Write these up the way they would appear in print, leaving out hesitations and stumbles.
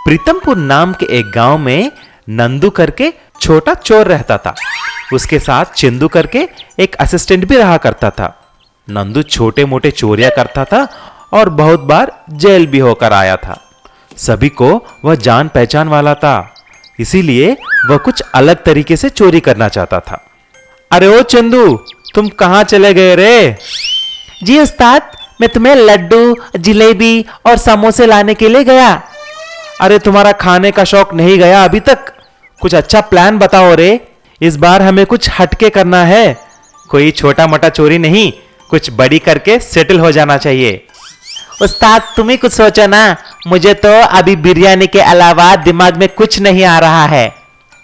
प्रीतमपुर नाम के एक गांव में नंदू करके छोटा चोर रहता था। उसके साथ चंदू करके एक असिस्टेंट भी रहा करता था। नंदू छोटे मोटे चोरियां करता था और बहुत बार जेल भी होकर आया था। सभी को वह जान पहचान वाला था, इसीलिए वह कुछ अलग तरीके से चोरी करना चाहता था। अरे ओ चंदू, तुम कहां चले गए रे? जी उस्ताद, मैं तुम्हें लड्डू, जिलेबी और समोसे लाने के लिए गया। अरे तुम्हारा खाने का शौक नहीं गया अभी तक? कुछ अच्छा प्लान बताओ रे। इस बार हमें कुछ हटके करना है। कोई छोटा मोटा चोरी नहीं, कुछ बड़ी करके सेटल हो जाना चाहिए। उस्ताद तुम ही कुछ सोचो ना, मुझे तो अभी बिरयानी के अलावा दिमाग में कुछ नहीं आ रहा है।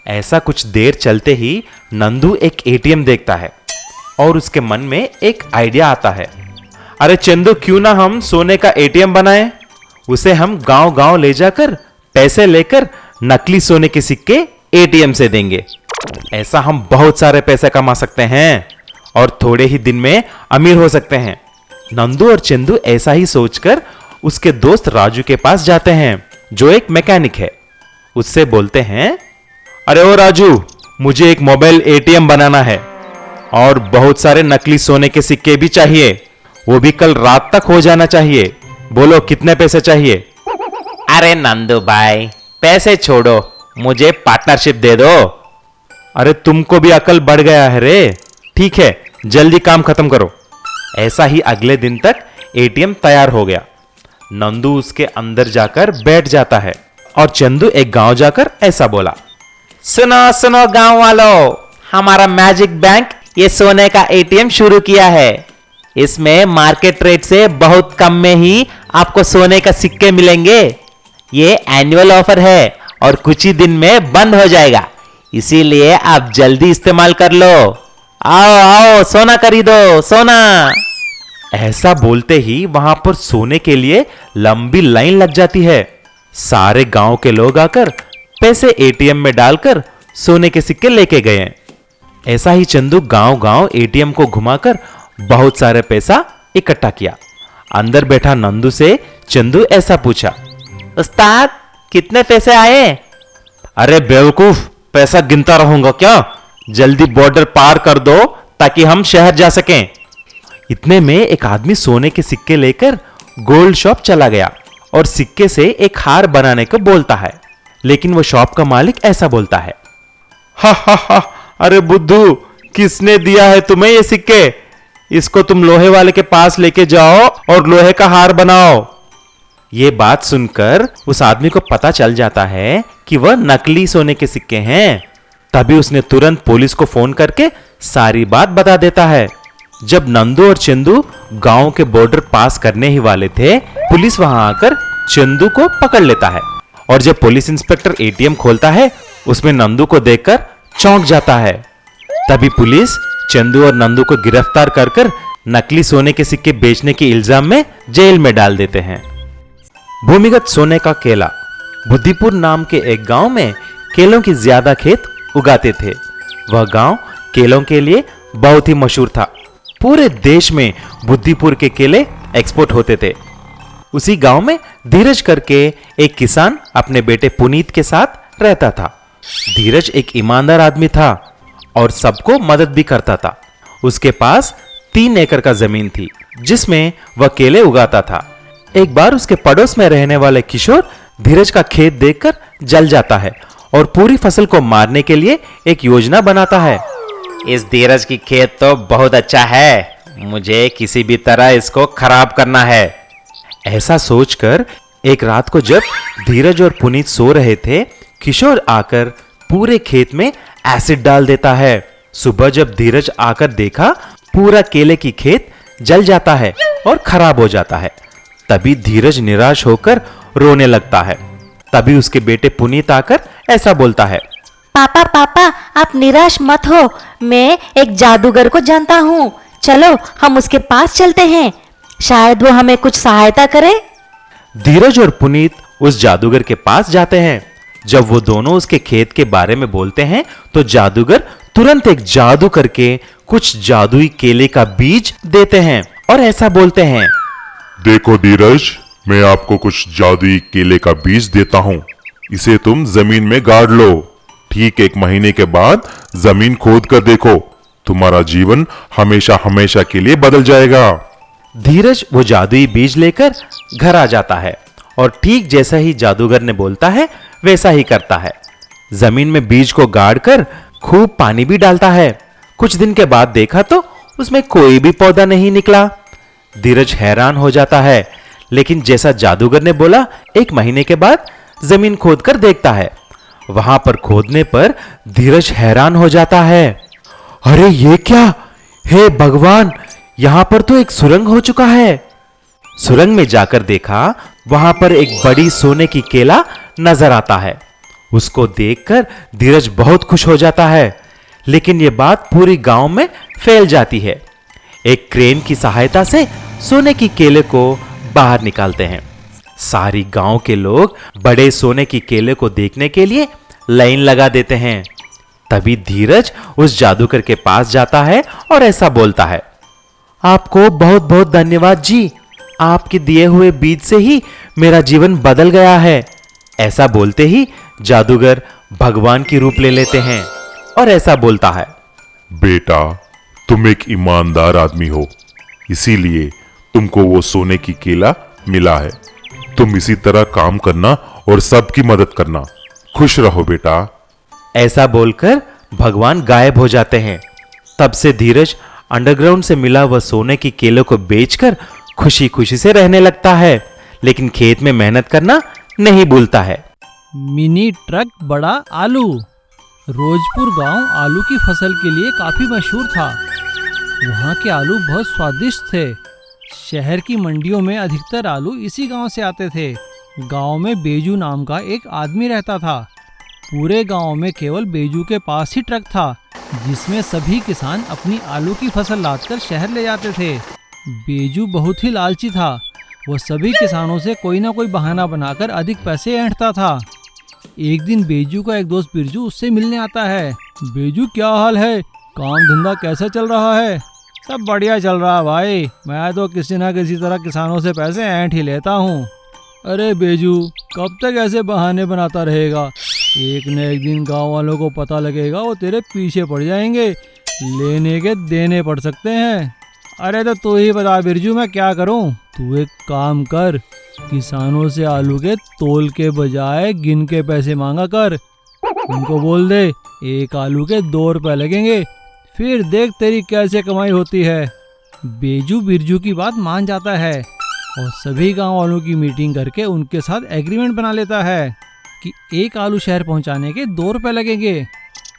ऐसा कुछ देर चलते ही नंदू एक एटीएम देखता है और उसके मन में एक आइडिया आता है। अरे चंदू, क्यों ना हम सोने का एटीएम बनाएं? उसे हम गांव गांव ले जाकर पैसे लेकर नकली सोने के सिक्के एटीएम से देंगे। ऐसा हम बहुत सारे पैसे कमा सकते हैं और थोड़े ही दिन में अमीर हो सकते हैं। नंदू और चंदू ऐसा ही सोचकर उसके दोस्त राजू के पास जाते हैं, जो एक मैकेनिक है। उससे बोलते हैं, अरे ओ राजू, मुझे एक मोबाइल एटीएम बनाना है और बहुत सारे नकली सोने के सिक्के भी चाहिए। वो भी कल रात तक हो जाना चाहिए। बोलो कितने पैसे चाहिए? अरे नंदू भाई, पैसे छोड़ो, मुझे पार्टनरशिप दे दो। अरे तुमको भी अकल बढ़ गया है रे। ठीक है, जल्दी काम खत्म करो। ऐसा ही अगले दिन तक एटीएम तैयार हो गया। नंदू उसके अंदर जाकर बैठ जाता है और चंदू एक गांव जाकर ऐसा बोला, सुनो सुनो गांव वालों, हमारा मैजिक बैंक ये सोने का एटीएम शुरू किया है। इसमें मार्केट रेट से बहुत कम में ही आपको सोने का सिक्के मिलेंगे। ये एनुअल ऑफर है और कुछ ही दिन में बंद हो जाएगा, इसीलिए आप जल्दी इस्तेमाल कर लो। आओ आओ, सोना खरीदो, सोना। ऐसा बोलते ही वहां पर सोने के लिए लंबी लाइन लग जाती है। सारे गांव के लोग आकर पैसे एटीएम में डालकर सोने के सिक्के लेके गए। ऐसा ही चंदू गांव गांव एटीएम को घुमाकर बहुत सारे पैसा इकट्ठा किया। अंदर बैठा नंदू से चंदू ऐसा पूछा, उस्ताद कितने पैसे आए? अरे बेवकूफ, पैसा गिनता रहूंगा क्या? जल्दी बॉर्डर पार कर दो ताकि हम शहर जा सकें। इतने में एक आदमी सोने के सिक्के लेकर गोल्ड शॉप चला गया और सिक्के से एक हार बनाने को बोलता है। लेकिन वो शॉप का मालिक ऐसा बोलता है, हा हा हा, अरे बुद्धू, किसने दिया है तुम्हें ये सिक्के? इसको तुम लोहे वाले के पास लेके जाओ और लोहे का हार बनाओ। ये बात सुनकर उस आदमी को पता चल जाता है कि वह नकली सोने के सिक्के हैं। तभी उसने तुरंत पुलिस को फोन करके सारी बात बता देता है। जब नंदू और चंदू गांव के बॉर्डर पास करने ही वाले थे, पुलिस वहां आकर चंदू को पकड़ लेता है और जब पुलिस इंस्पेक्टर एटीएम खोलता है, उसमें नंदू को देखकर चौंक जाता है। तभी पुलिस चंदू और नंदू को गिरफ्तार कर नकली सोने के सिक्के बेचने के इल्जाम में जेल में डाल देते हैं। भूमिगत सोने का केला। बुद्धिपुर नाम के एक गांव में केलों की ज्यादा खेत उगाते थे। वह गांव केलों के लिए बहुत ही मशहूर था। पूरे देश में बुद्धिपुर के केले एक्सपोर्ट होते थे। उसी गांव में धीरज करके एक किसान अपने बेटे पुनीत के साथ रहता था। धीरज एक ईमानदार आदमी था और सबको मदद भी करता था। उसके पास 3 एकड़ का जमीन थी जिसमें वह केले उगाता था। एक बार उसके पड़ोस में रहने वाले किशोर धीरज का खेत देखकर जल जाता है और पूरी फसल को मारने के लिए एक योजना बनाता है। इस धीरज की खेत तो बहुत अच्छा है, मुझे किसी भी तरह इसको खराब करना है। ऐसा सोचकर एक रात को जब धीरज और पुनीत सो रहे थे, किशोर आकर पूरे खेत में एसिड डाल देता है। सुबह जब धीरज आकर देखा, पूरा केले की खेत जल जाता है और खराब हो जाता है। तभी धीरज निराश होकर रोने लगता है। तभी उसके बेटे पुनीत आकर ऐसा बोलता है, पापा पापा, आप निराश मत हो, मैं एक जादूगर को जानता हूँ। चलो हम उसके पास चलते हैं, शायद वो हमें कुछ सहायता करे। धीरज और पुनीत उस जादूगर के पास जाते हैं। जब वो दोनों उसके खेत के बारे में बोलते हैं तो जादूगर तुरंत एक जादू करके कुछ जादुई केले का बीज देते हैं और ऐसा बोलते हैं, देखो धीरज, मैं आपको कुछ जादुई केले का बीज देता हूँ। इसे तुम जमीन में गाड़ लो। ठीक 1 महीने के बाद जमीन खोद कर देखो, तुम्हारा जीवन हमेशा हमेशा के लिए बदल जाएगा। धीरज वो जादुई बीज लेकर घर आ जाता है और ठीक जैसा ही जादूगर ने बोलता है वैसा ही करता है। जमीन में बीज को गाड़कर खूब पानी भी डालता है। कुछ दिन के बाद देखा तो उसमें कोई भी पौधा नहीं निकला। धीरज हैरान हो जाता है, लेकिन जैसा जादूगर ने बोला 1 महीने के बाद जमीन खोद कर देखता है। वहां पर खोदने पर धीरज हैरान हो जाता है। अरे ये क्या, हे भगवान, यहां पर तो एक सुरंग हो चुका है। सुरंग में जाकर देखा, वहां पर एक बड़ी सोने की केला नजर आता है। उसको देखकर धीरज बहुत खुश हो जाता है, लेकिन यह बात पूरी गांव में फैल जाती है। एक क्रेन की सहायता से सोने की केले को बाहर निकालते हैं। सारी गांव के लोग बड़े सोने की केले को देखने के लिए लाइन लगा देते हैं। तभी धीरज उस जादूगर के पास जाता है और ऐसा बोलता है, आपको बहुत बहुत धन्यवाद जी, आपके दिए हुए बीज से ही मेरा जीवन बदल गया है। ऐसा बोलते ही जादूगर भगवान की रूप ले लेते हैं और ऐसा बोलता है, बेटा, तुम एक ईमानदार आदमी हो, इसीलिए तुमको वो सोने की केला मिला है। तुम इसी तरह काम करना और सबकी मदद करना। खुश रहो बेटा। ऐसा बोलकर भगवान गायब हो जाते हैं। तब से धीरज अंडरग्राउंड से मिला वह सोने की केले को बेचकर खुशी खुशी से रहने लगता है, लेकिन खेत में मेहनत करना नहीं भूलता है। मिनी ट्रक बड़ा आलू। रोजपुर गांव आलू की फसल के लिए काफी मशहूर था। वहाँ के आलू बहुत स्वादिष्ट थे। शहर की मंडियों में अधिकतर आलू इसी गांव से आते थे। गांव में बेजू नाम का एक आदमी रहता था। पूरे गांव में केवल बेजू के पास ही ट्रक था, जिसमें सभी किसान अपनी आलू की फसल लादकर शहर ले जाते थे। बेजू बहुत ही लालची था। वह सभी किसानों से कोई ना कोई बहाना बनाकर अधिक पैसे ऐंठता था। एक दिन बेजू का एक दोस्त बिरजू उससे मिलने आता है। बेजू, क्या हाल है? काम धंधा कैसा चल रहा है? सब बढ़िया चल रहा है भाई, मैं तो किसी ना किसी तरह किसानों से पैसे ऐंठ ही लेता हूँ। अरे बेजू, कब तक ऐसे बहाने बनाता रहेगा? एक न एक दिन गांव वालों को पता लगेगा, वो तेरे पीछे पड़ जाएंगे, लेने के देने पड़ सकते हैं। अरे तो तू ही बता बिरजू, मैं क्या करूं? तू एक काम कर, किसानों से आलू के तोल के बजाय गिन के पैसे मांगा कर। उनको बोल दे 1 आलू के 2 रुपए लगेंगे, फिर देख तेरी कैसे कमाई होती है। बेजू बिरजू की बात मान जाता है और सभी गांव वालों की मीटिंग करके उनके साथ एग्रीमेंट बना लेता है कि 1 आलू शहर पहुंचाने के 2 रुपए लगेंगे।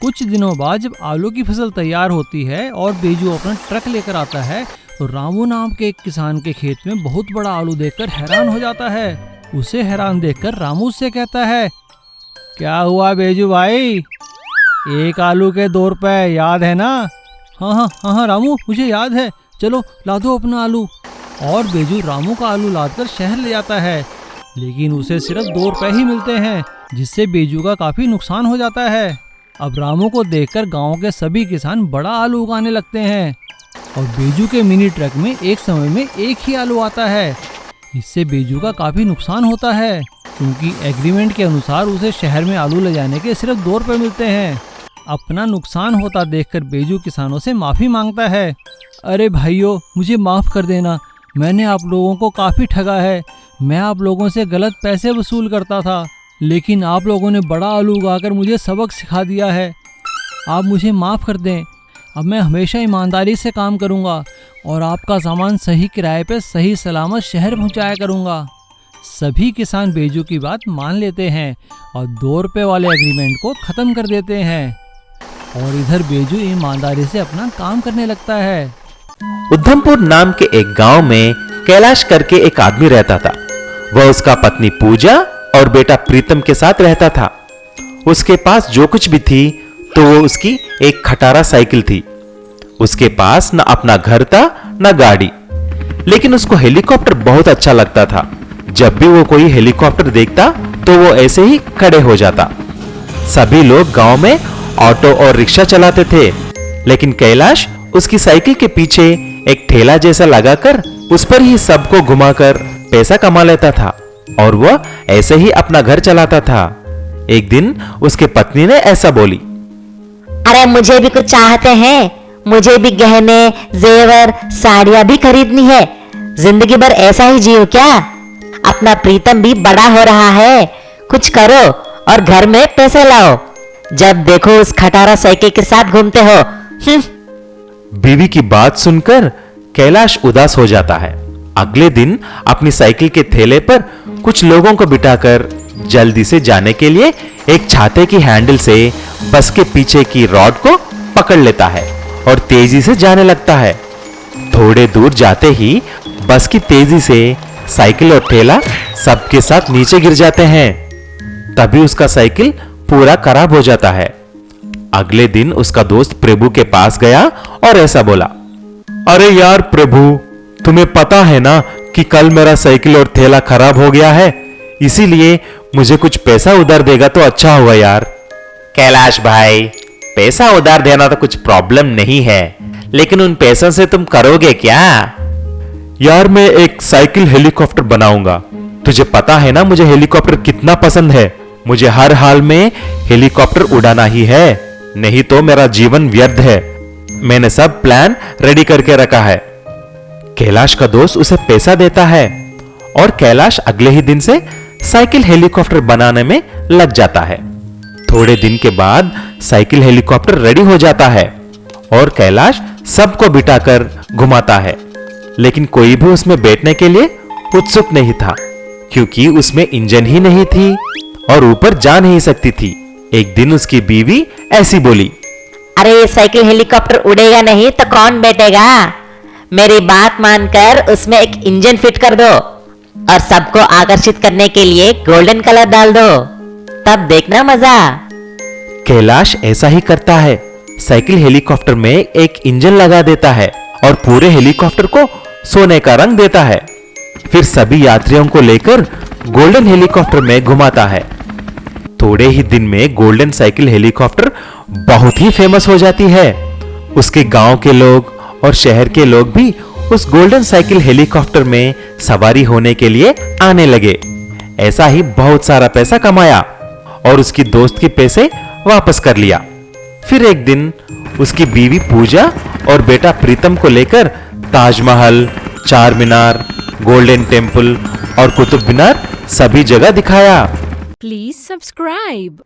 कुछ दिनों बाद जब आलू की फसल तैयार होती है और बेजू अपना ट्रक लेकर आता है, तो रामू नाम के एक किसान के खेत में बहुत बड़ा आलू देखकर हैरान हो जाता है। उसे हैरान देखकर रामू उससे कहता है, क्या हुआ बेजू भाई, 1 आलू के 2 रुपए याद है ना? हाँ रामू, मुझे याद है, चलो ला दो अपना आलू। और बेजू रामू का आलू लादकर शहर ले जाता है, लेकिन उसे सिर्फ 2 रुपए ही मिलते हैं, जिससे बेजू का काफी नुकसान हो जाता है। अब रामू को देखकर गांव के सभी किसान बड़ा आलू उगाने लगते हैं और बेजू के मिनी ट्रक में एक समय में 1 ही आलू आता है। इससे बेजू का काफी नुकसान होता है, क्योंकि एग्रीमेंट के अनुसार उसे शहर में आलू ले जाने के सिर्फ 2 रुपए मिलते हैं। अपना नुकसान होता देखकर बेजू किसानों से माफी मांगता है। अरे भाइयों, मुझे माफ कर देना, मैंने आप लोगों को काफी ठगा है। मैं आप लोगों से गलत पैसे वसूल करता था, लेकिन आप लोगों ने बड़ा आलू उगाकर मुझे सबक सिखा दिया है। आप मुझे माफ़ कर दें। अब मैं हमेशा ईमानदारी से काम करूंगा और आपका सामान सही किराए पे सही सलामत शहर पहुंचाया करूंगा। सभी किसान बेजू की बात मान लेते हैं और 2 रुपए वाले एग्रीमेंट को ख़त्म कर देते हैं और इधर बेजू ईमानदारी से अपना काम करने लगता है। उधमपुर नाम के एक गांव में कैलाश करके एक आदमी रहता था। वह उसका पत्नी पूजा और बेटा प्रीतम के साथ रहता था। उसके पास जो कुछ भी थी तो वो उसकी एक खटारा साइकिल थी। उसके पास न अपना घर था न गाड़ी, लेकिन उसको हेलीकॉप्टर बहुत अच्छा लगता था। जब भी वो कोई हेलीकॉप्टर देखता तो वो ऐसे ही खड़े हो जाता। सभी लोग गांव में ऑटो और रिक्शा चलाते थे, लेकिन कैलाश उसकी साइकिल के पीछे एक ठेला जैसा लगाकर उस पर ही सबको घुमाकर पैसा कमा लेता था और वह ऐसे ही अपना घर चलाता था। एक दिन उसके पत्नी ने ऐसा बोली। अरे मुझे भी कुछ चाहते हैं, मुझे भी गहने, जेवर, साड़ियां भी खरीदनी है। जिंदगी भर ऐसा ही जियो क्या? अपना प्रीतम भी बड़ा हो रहा है, कुछ करो और घर में पैसे लाओ। जब देखो उस खटारा साइकिल के साथ घूमते हो। बीवी की बात सुनकर कैलाश उदास हो जाता है। अगले दिन अपनी साइकिल के थैले पर कुछ लोगों को बिठाकर जल्दी से जाने के लिए एक छाते की हैंडल से बस के पीछे की रॉड को पकड़ लेता है और तेजी से जाने लगता है। थोड़े दूर जाते ही बस की तेजी से साइकिल और ठेला सबके साथ नीचे गिर जाते हैं। तभी उसका साइकिल पूरा खराब हो जाता है। अगले दिन उसका दोस्त प्रभु के पास गया और ऐसा बोला, अरे यार प्रभु, तुम्हें पता है ना कि कल मेरा साइकिल और थैला खराब हो गया है, इसीलिए मुझे कुछ पैसा उधार देगा तो अच्छा होगा यार। कैलाश भाई, पैसा उधार देना तो कुछ प्रॉब्लम नहीं है, लेकिन उन पैसों से तुम करोगे क्या? यार मैं एक साइकिल हेलीकॉप्टर बनाऊंगा। तुझे पता है ना मुझे हेलीकॉप्टर कितना पसंद है। मुझे हर हाल में हेलीकॉप्टर उड़ाना ही है, नहीं तो मेरा जीवन व्यर्थ है। मैंने सब प्लान रेडी करके रखा है। कैलाश का दोस्त उसे पैसा देता है और कैलाश अगले ही दिन से साइकिल हेलीकॉप्टर बनाने में लग जाता है। थोड़े दिन के बाद साइकिल हेलीकॉप्टर रेडी हो जाता है और कैलाश सबको बिठाकर घुमाता है, लेकिन कोई भी उसमें बैठने के लिए उत्सुक नहीं था, क्योंकि उसमें इंजन ही नहीं थी और ऊपर जा नहीं सकती थी। एक दिन उसकी बीवी ऐसी बोली, अरे ये साइकिल हेलीकॉप्टर उड़ेगा नहीं तो कौन बैठेगा? मेरी बात मानकर उसमें एक इंजन फिट कर दो और सबको आकर्षित करने के लिए गोल्डन कलर डाल दो, तब देखना मजा। कैलाश ऐसा ही करता है। साइकिल हेलीकॉप्टर में एक इंजन लगा देता है और पूरे हेलीकॉप्टर को सोने का रंग देता है। फिर सभी यात्रियों को लेकर गोल्डन हेलीकॉप्टर में घुमाता है। थोड़े ही दिन में गोल्डन साइकिल हेलीकॉप्टर बहुत ही फेमस हो जाती है। उसके गांव के लोग और शहर के लोग भी उस गोल्डन साइकिल हेलीकॉप्टर में सवारी होने के लिए आने लगे। ऐसा ही बहुत सारा पैसा कमाया और उसकी दोस्त के पैसे वापस कर लिया। फिर एक दिन उसकी बीवी पूजा और बेटा प्रीतम को लेकर ताजमहल, चार मीनार, गोल्डन टेम्पल और कुतुब मीनार सभी जगह दिखाया। Please subscribe.